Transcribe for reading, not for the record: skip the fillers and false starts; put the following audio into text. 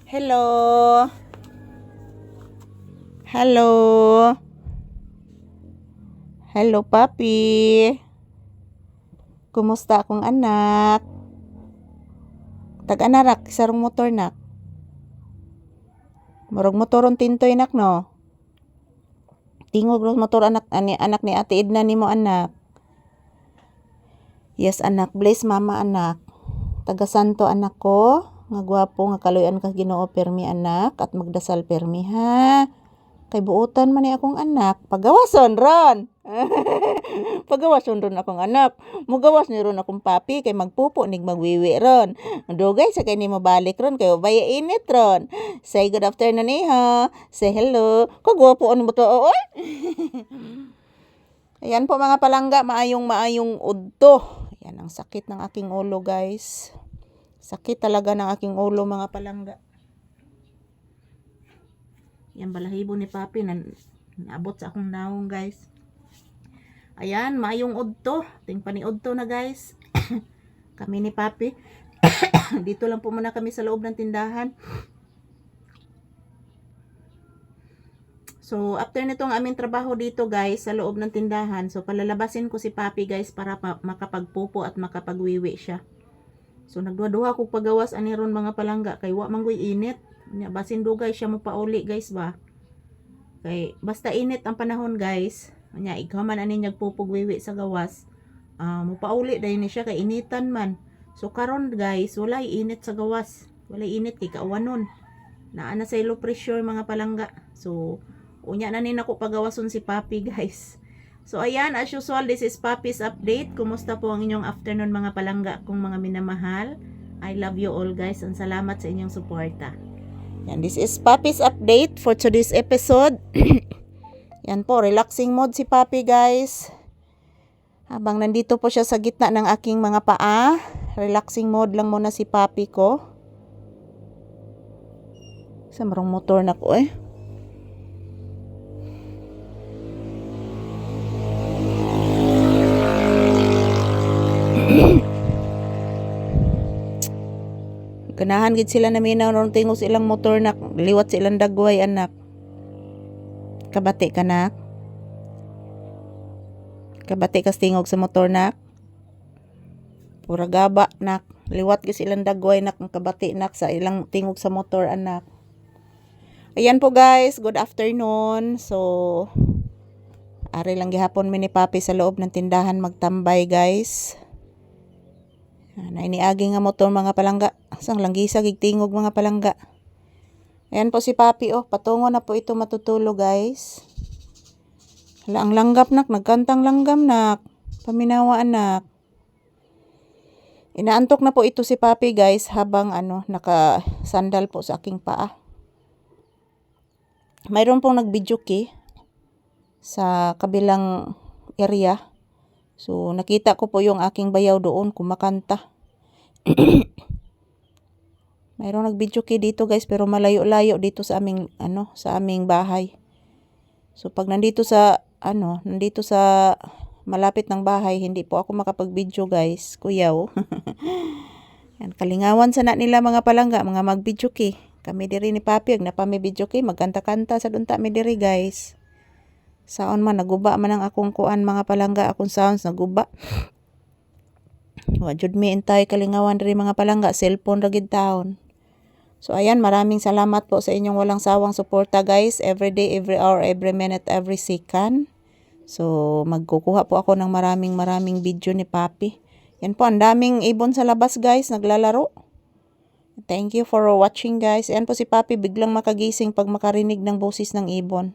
Hello. Hello. Hello, papi. Kumusta akong anak? Tag-anarak, sarong motor nak. Murag motoron tintoy nak no. Tingog ro motor anak ni Ate Edna nimo anak. Yes anak, bless mama anak. Taga Santo anak ko. Nga gwapo nga kaluyan ka Ginoo permi anak at magdasal permi ha. Kay buutan man ni akong anak, pagawason ron. Pagawason ron akong anak. Mugawas ni ron akong papi kay magpupo nig magwiwi ron. Dugay sa kay nimo balik ron kay ubaya init ron. Say good afternoon iha. Say hello. Kagwapo ano mo to oy. Ayan po mga palangga, maayong udto. Ayan ang sakit ng aking ulo guys. Sakit talaga ng aking ulo mga palangga. Yan balahibo ni papi na naabot sa akong naong guys. Ayan, maayong udto. Ting paniudto na guys. Kami ni papi. Dito lang po muna kami sa loob ng tindahan. So, after nitong aming trabaho dito guys, sa loob ng tindahan, so palalabasin ko si papi guys para makapagpupo at makapagwiwi siya. So, nagduwa-duwa ko pagawas aniron mga palangga kay wa manggoy init. Basin dugay siya mo pauli guys ba. Kay basta init ang panahon guys. Nya ighaman ani nagpupugwiwi sa gawas. Mo pauli dahil ni siya kay initan man. So karon guys, walay init sa gawas. Walay init kay kaawanon. Naa na sa low pressure mga palangga. So unya na ni nako pagawason si papi guys. So ayan, as usual, this is Papi's update. Kumusta po ang inyong afternoon mga palangga kong mga minamahal? I love you all guys and salamat sa inyong suporta. Yan, this is Papi's update for today's episode. Yan po, relaxing mode si Papi guys. Habang nandito po siya sa gitna ng aking mga paa, relaxing mode lang muna si Papi ko. Sa marong motor na ko eh. Ganahan gid sila na minaw ron tingog silang motor nak, liwat silang dagway anak. Kabati ka nak? Kabati kas tingog sa motor nak? Pura gaba nak, liwat gid silang dagway nak ang kabati nak sa ilang tingog sa motor anak. Ayan po guys, good afternoon. So ari lang gihapon mi ni Papi sa loob ng tindahan magtambay guys. Na iniagi nga motor mga palangga. Sang langgisa gigtingog mga palangga. Ayan po si Papi oh. Patungo na po ito matutulog guys. Hala ang langgam nak. Nagkantang langgam nak. Paminawa anak. Inaantok na po ito si Papi guys. Habang naka-sandal po sa aking paa. Mayroon pong nag-videoke sa kabilang area. So, nakita ko po yung aking bayaw doon kumakanta. Mayroong nag-videoke dito guys pero malayo-layo dito sa aming sa aming bahay. So, pag nandito sa malapit ng bahay, hindi po ako makapag-video guys. Kuyaw. Yan, kalingawan sana nila mga palangga, mga mag-videoke. Kami diri ni Papi, napami videoke, magkanta-kanta sa dunta mi diri guys. Saon man naguba man ang akong kuan mga palangga, akong sounds naguba. Wa jud mi intay kalingawan diri mga palangga, cellphone ra gid taon. So ayan, maraming salamat po sa inyong walang sawang suporta guys, every day, every hour, every minute, every second. So magkukuha po ako ng maraming video ni Papi. Yan po, ang daming ibon sa labas guys, naglalaro. Thank you for watching guys. Yan po si Papi, biglang makagising pag makarinig ng boses ng ibon.